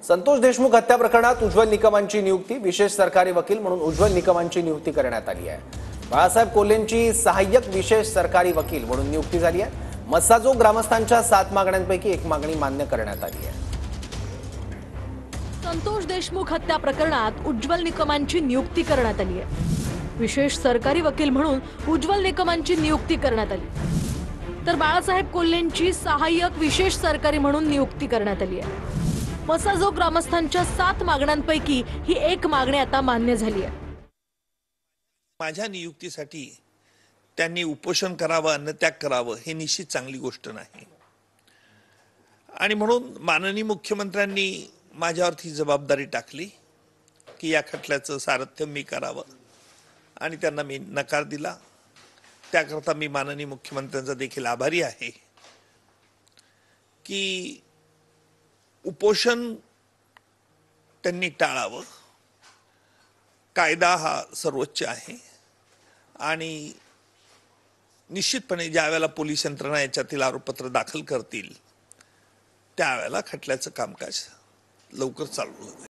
संतोष देशमुख हत्या प्रकरणात उज्ज्वल निकमांची नियुक्ती, विशेष सरकारी वकील म्हणून उज्ज्वल निकमांची नियुक्ती करण्यात आली आहे। बाळासाहेब कोल्हेंची सहाय्यक विशेष सरकारी वकील म्हणून नियुक्ती झाली आहे। मस्साजो ग्रामस्थांच्या 7 मागण्यांपैकी एक मागणी मान्य करण्यात आली आहे। संतोष देशमुख हत्या प्रकरणात उज्ज्वल निकमांची नियुक्ती करण्यात आली आहे। विशेष सरकारी वकील म्हणून उज्ज्वल निकमांची नियुक्ती करण्यात आली, तर बाळासाहेब कोल्हेंची सहाय्यक विशेष सरकारी म्हणून नियुक्ती करण्यात आली आहे। मस्साजो ग्रामस्थांच्या 7 मागण्यांपैकी ही एक मागणी आता मान्य झाली आहे। माझ्या नियुक्तीसाठी त्यांनी उपोषण करावं, अन्नत्याग करावं हे निश्चित चांगली गोष्ट नाही, आणि म्हणून माननीय मुख्यमंत्र्यांनी माझ्यावरती जबाबदारी टाकली की या खटल्याचं सारथ्य मी करावं, आणि त्यांना मी नकार दिला। त्याकरता मी माननीय मुख्यमंत्र्यांचा देखील आभारी आहे की उपोषण त्यांनी टाळावं। कायदा हा सर्वोच्च आहे, आणि निश्चितपणे ज्या वेळेला पोलीस यंत्रणा याच्यातील आरोपपत्र दाखल करतील त्यावेळेला खटल्याचं कामकाज लवकर चालू होईल।